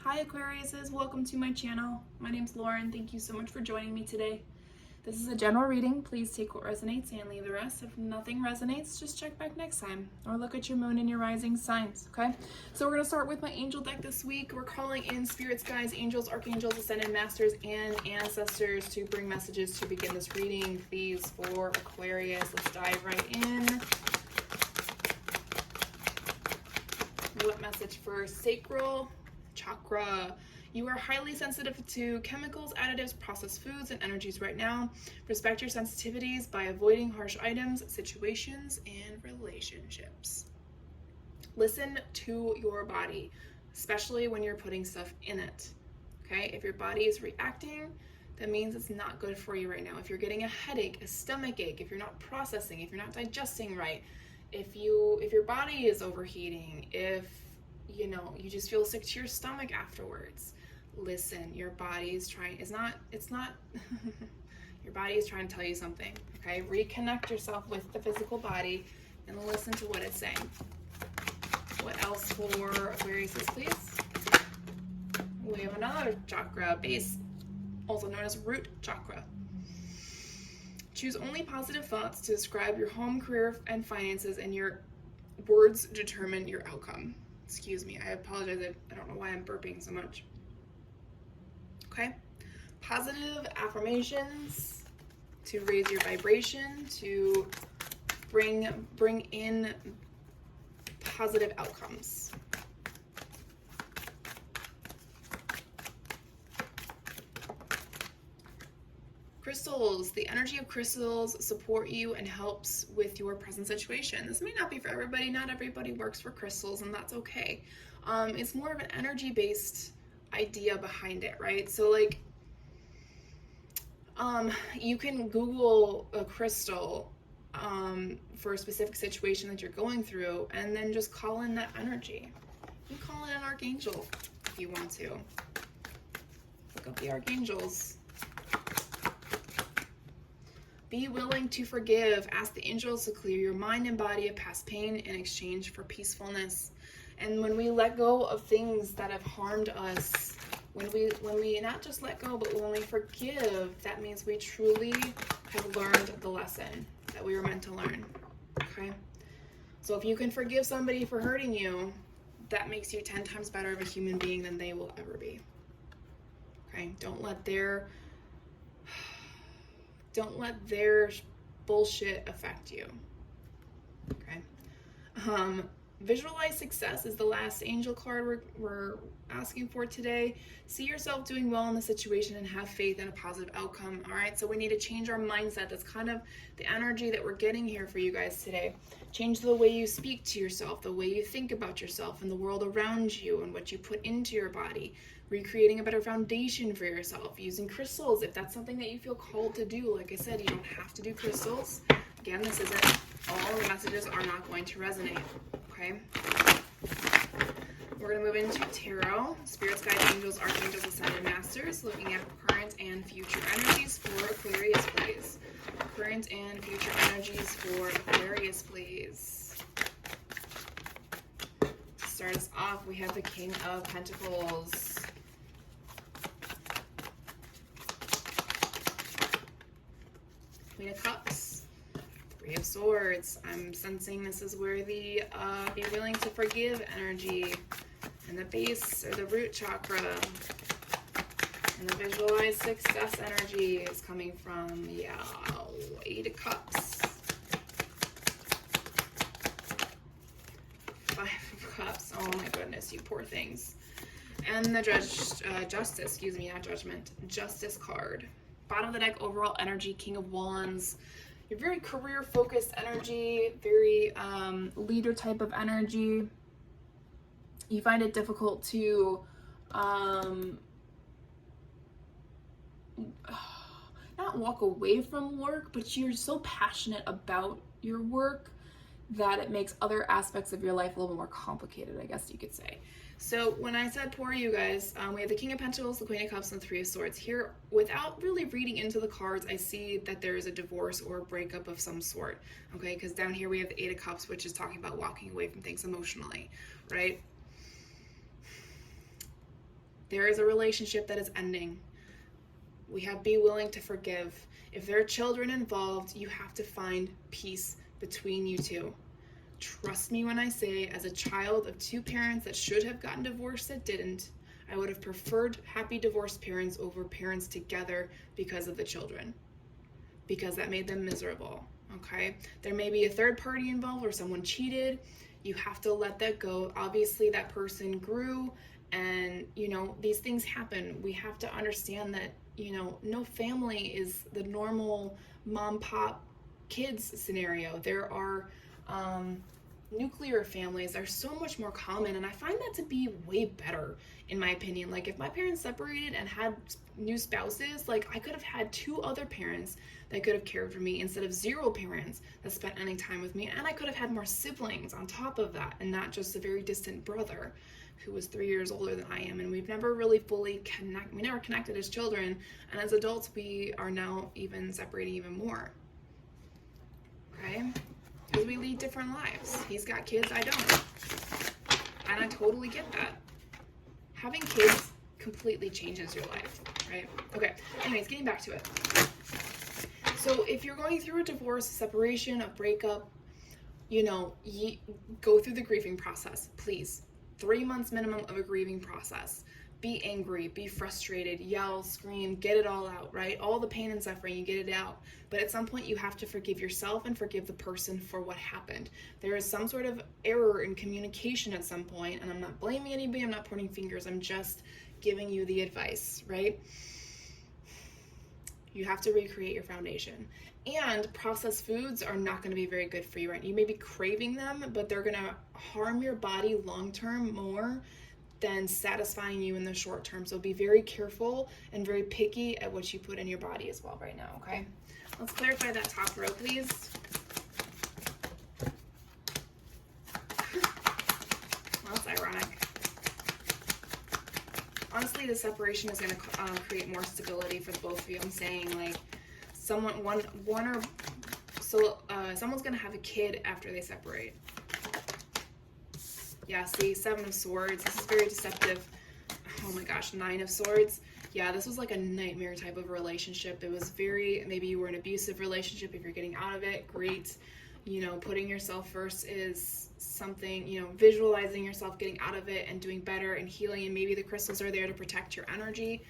Hi Aquariuses, welcome to my channel. My name's Lauren. Thank you so much for joining me today. This is a general reading. Please take what resonates and leave the rest. If nothing resonates, just check back next time or look at your moon and your rising signs, okay? So we're going to start with my angel deck this week. We're calling in spirits, guides, angels, archangels, ascended masters, and ancestors to bring messages to begin this reading, please, for Aquarius. Let's dive right in. What message for Sacral? Chakra. You are highly sensitive to chemicals, additives, processed foods, and energies right now. Respect your sensitivities by avoiding harsh items, situations, and relationships. Listen to your body, especially when you're putting stuff in it. Okay? If your body is reacting, that means it's not good for you right now. If you're getting a headache, a stomach ache, if you're not processing, if you're not digesting right, if your body is overheating, if you just feel sick to your stomach afterwards, listen. Your body is trying, your body is trying to tell you something, okay? Reconnect yourself with the physical body and listen to what it's saying. What else for Aquarius, please? We have another chakra, base, also known as root chakra. Choose only positive thoughts to describe your home, career, and finances, and your words determine your outcome. Excuse me, I apologize. I don't know why I'm burping so much. Okay? Positive affirmations to raise your vibration, to bring in positive outcomes. Crystals. The energy of crystals support you and helps with your present situation. This may not be for everybody. Not everybody works for crystals, and that's okay. It's more of an energy-based idea behind it, right? So like, you can Google a crystal for a specific situation that you're going through, and then just call in that energy. You can call in an archangel if you want to. Look up the archangels. Be willing to forgive. Ask the angels to clear your mind and body of past pain in exchange for peacefulness. And when we let go of things that have harmed us, when we not just let go, but when we forgive, that means we truly have learned the lesson that we were meant to learn. Okay? So if you can forgive somebody for hurting you, that makes you 10 times better of a human being than they will ever be. Okay? Don't let their bullshit affect you. Okay? Visualize success is the last angel card we're asking for today. See yourself doing well in the situation and have faith in a positive outcome. All right, so we need to change our mindset. That's kind of the energy that we're getting here for you guys today. Change the way you speak to yourself, the way you think about yourself and the world around you and what you put into your body. Recreating a better foundation for yourself, using crystals if that's something that you feel called to do. Like I said, you don't have to do crystals. Again, this isn't, all the messages are not going to resonate, okay? We're going to move into tarot, spirits, guides, angels, archangels, ascended masters, looking at current and future energies for Aquarius, please. Current and future energies for Aquarius, please. To start us off, we have the King of Pentacles. Queen of Cups, Three of Swords. I'm sensing this is where the be willing to forgive energy, and the base or the root chakra, and the visualize success energy is coming from. Yeah, Eight of Cups, Five of Cups. Oh my goodness, you poor things. And the Justice card. Bottom of the deck, overall energy, King of Wands. You're very career-focused energy, very leader type of energy. You find it difficult to not walk away from work, but you're so passionate about your work that it makes other aspects of your life a little more complicated, I guess you could say. So when I said poor you guys, we have the King of Pentacles, the Queen of Cups, and the Three of Swords. Here, without really reading into the cards, I see that there is a divorce or a breakup of some sort, okay? Because down here we have the Eight of Cups, which is talking about walking away from things emotionally, right? There is a relationship that is ending. We have to be willing to forgive. If there are children involved, you have to find peace between you two. Trust me when I say, as a child of two parents that should have gotten divorced that didn't, I would have preferred happy divorced parents over parents together because of the children. Because that made them miserable, okay? There may be a third party involved or someone cheated. You have to let that go. Obviously, that person grew and, you know, these things happen. We have to understand that, you know, no family is the normal mom-pop kids scenario. There are nuclear families are so much more common, and I find that to be way better, in my opinion. Like, if my parents separated and had new spouses, like, I could have had two other parents that could have cared for me instead of zero parents that spent any time with me, and I could have had more siblings on top of that, and not just a very distant brother who was 3 years older than I am. And we've never really fully connected as children, and as adults we are now even separating even more, okay? Because we lead different lives. He's got kids, I don't. And I totally get that. Having kids completely changes your life, right? Okay, anyways, getting back to it. So if you're going through a divorce, a separation, a breakup, you know, go through the grieving process, please. 3 months minimum of a grieving process. Be angry, be frustrated, yell, scream, get it all out, right? All the pain and suffering, you get it out. But at some point you have to forgive yourself and forgive the person for what happened. There is some sort of error in communication at some point, and I'm not blaming anybody, I'm not pointing fingers, I'm just giving you the advice, right? You have to recreate your foundation. And processed foods are not going to be very good for you, right? You may be craving them, but they're going to harm your body long-term more than satisfying you in the short term. So be very careful and very picky at what you put in your body as well right now, okay? Let's clarify that top row, please. Well, that's ironic. Honestly, the separation is going to create more stability for both of you. I'm saying, like, someone's going to have a kid after they separate. Yeah, see, 7 of Swords. This is very deceptive. Oh my gosh, 9 of Swords. Yeah, this was like a nightmare type of relationship. It was very, maybe you were in an abusive relationship. If you're getting out of it, great. You know, putting yourself first is something, you know, visualizing yourself getting out of it and doing better and healing, and maybe the crystals are there to protect your energy.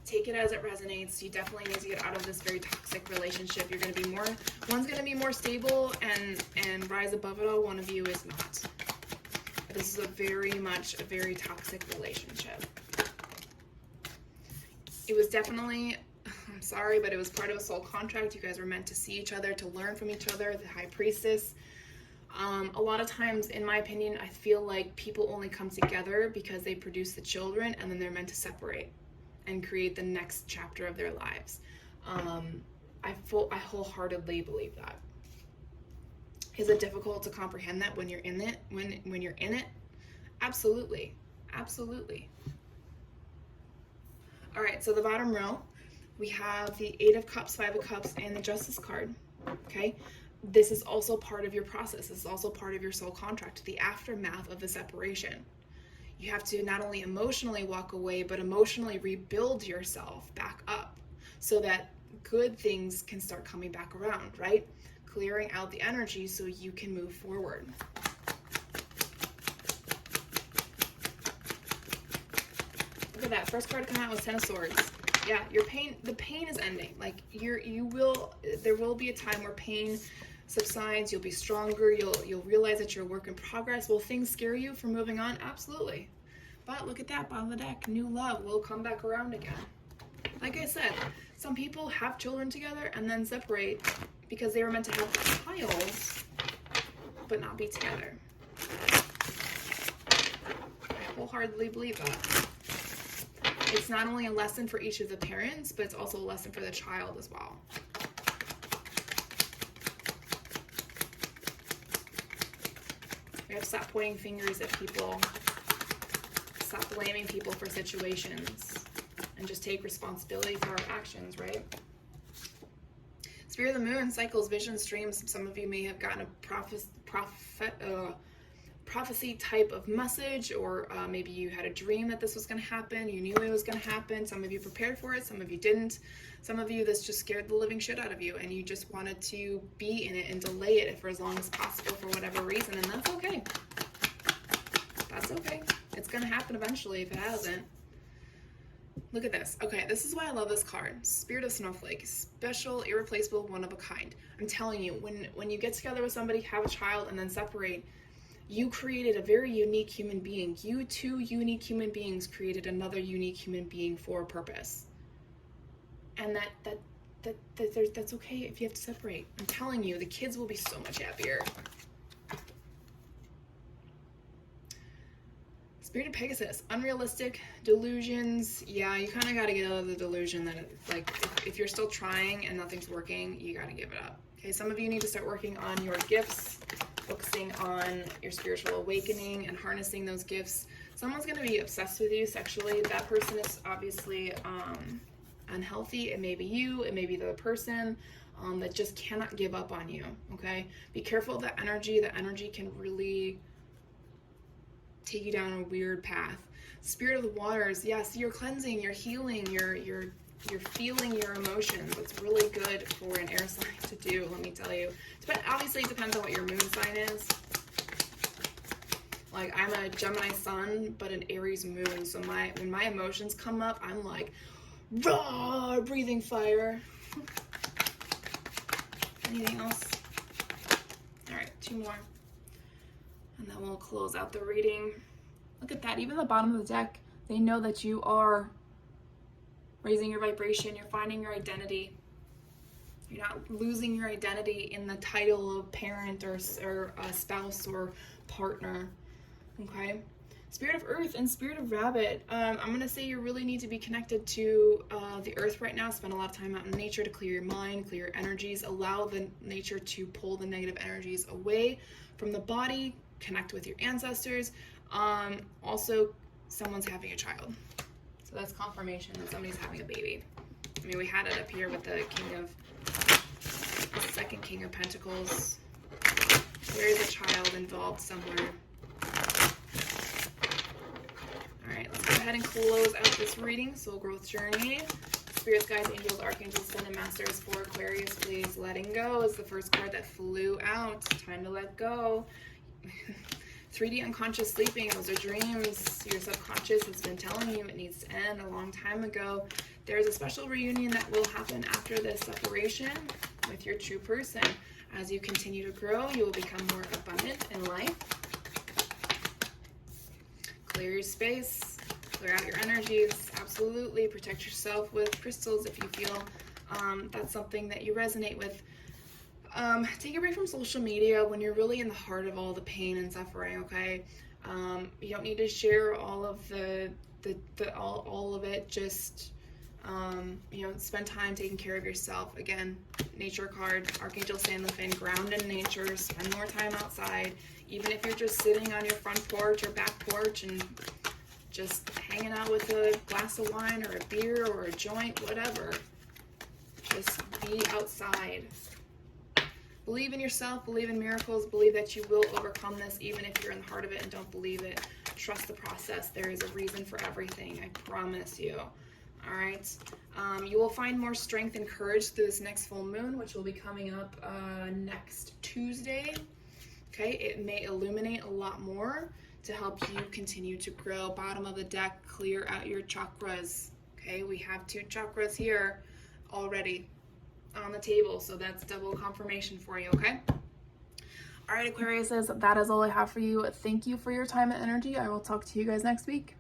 Take it as it resonates. You definitely need to get out of this very toxic relationship. You're going to be more, one's going to be more stable and rise above it all. One of you is not. This is a very toxic relationship. It was definitely, I'm sorry, but it was part of a soul contract. You guys were meant to see each other, to learn from each other, the High Priestess. A lot of times, in my opinion, I feel like people only come together because they produce the children, and then they're meant to separate and create the next chapter of their lives. I wholeheartedly believe that. Is it difficult to comprehend that when you're in it? When you're in it? Absolutely. Absolutely. All right, so the bottom row, we have the 8 of Cups, 5 of Cups, and the Justice card, okay? This is also part of your process. This is also part of your soul contract, the aftermath of the separation. You have to not only emotionally walk away, but emotionally rebuild yourself back up so that good things can start coming back around, right? Clearing out the energy so you can move forward. Look at that. First card to come out was 10 of Swords. Yeah, your pain, the pain is ending. Like, there will be a time where pain subsides, you'll be stronger, you'll realize that you're a work in progress. Will things scare you from moving on? Absolutely. But look at that, bottom of the deck. New love will come back around again. Like I said, some people have children together and then separate because they were meant to have child, but not be together. I wholeheartedly believe that. It's not only a lesson for each of the parents, but it's also a lesson for the child as well. We have to stop pointing fingers at people, stop blaming people for situations, and just take responsibility for our actions, right? Spirit of the Moon, cycles, visions, dreams. Some of you may have gotten a prophecy type of message, or maybe you had a dream that this was going to happen. You knew it was going to happen. Some of you prepared for it, some of you didn't. Some of you, this just scared the living shit out of you, and you just wanted to be in it and delay it for as long as possible for whatever reason, and that's okay. That's okay. It's going to happen eventually if it hasn't. Look at this. Okay, this is why I love this card. Spirit of Snowflake. Special, irreplaceable, one of a kind. I'm telling you, when you get together with somebody, have a child, and then separate, you created a very unique human being. You two unique human beings created another unique human being for a purpose. And that's okay if you have to separate. I'm telling you, the kids will be so much happier. Spirit of Pegasus, unrealistic delusions. Yeah, you kind of got to get out of the delusion that, like, if you're still trying and nothing's working, you got to give it up. Okay, some of you need to start working on your gifts, focusing on your spiritual awakening and harnessing those gifts. Someone's going to be obsessed with you sexually. That person is obviously unhealthy. It may be you, it may be the other person that just cannot give up on you. Okay, be careful of that energy. That energy can really take you down a weird path. Spirit of the waters, yes, you're cleansing, you're healing, you're feeling your emotions. It's really good for an air sign to do, let me tell you. Obviously it depends on what your moon sign is. Like, I'm a Gemini sun, but an Aries moon, so when my emotions come up, I'm like, raw, breathing fire. Anything else? All right, 2 more. And then we'll close out the reading. Look at that. Even the bottom of the deck, they know that you are raising your vibration. You're finding your identity. You're not losing your identity in the title of parent or spouse or partner. Okay? Spirit of Earth and Spirit of Rabbit. I'm going to say you really need to be connected to the earth right now. Spend a lot of time out in nature to clear your mind, clear your energies. Allow the nature to pull the negative energies away from the body. Connect with your ancestors. Also, someone's having a child. So that's confirmation that somebody's having a baby. I mean, we had it up here with the second King of Pentacles. There is a child involved somewhere. All right, let's go ahead and close out this reading. Soul Growth Journey. Spirits, guides, angels, archangels, ascended masters for Aquarius, please. Letting go is the first card that flew out. Time to let go. 3D unconscious sleeping, those are dreams. Your subconscious has been telling you it needs to end a long time ago. There's a special reunion that will happen after this separation with your true person. As you continue to grow, you will become more abundant in life. Clear your space, clear out your energies. Absolutely protect yourself with crystals if you feel that's something that you resonate with. Take a break from social media when you're really in the heart of all the pain and suffering, okay? You don't need to share all of all of it. Just, spend time taking care of yourself. Again, nature card, Archangel Sandalphon, ground in nature, spend more time outside. Even if you're just sitting on your front porch or back porch and just hanging out with a glass of wine or a beer or a joint, whatever. Just be outside. Believe in yourself, believe in miracles, believe that you will overcome this even if you're in the heart of it and don't believe it. Trust the process. There is a reason for everything. I promise you. All right. You will find more strength and courage through this next full moon, which will be coming up next Tuesday. Okay. It may illuminate a lot more to help you continue to grow. Bottom of the deck, clear out your chakras. Okay. We have 2 chakras here already on the table, so that's double confirmation for you. Okay. All right, Aquarius, that is all I have for you. Thank you for your time and energy. I will talk to you guys next week.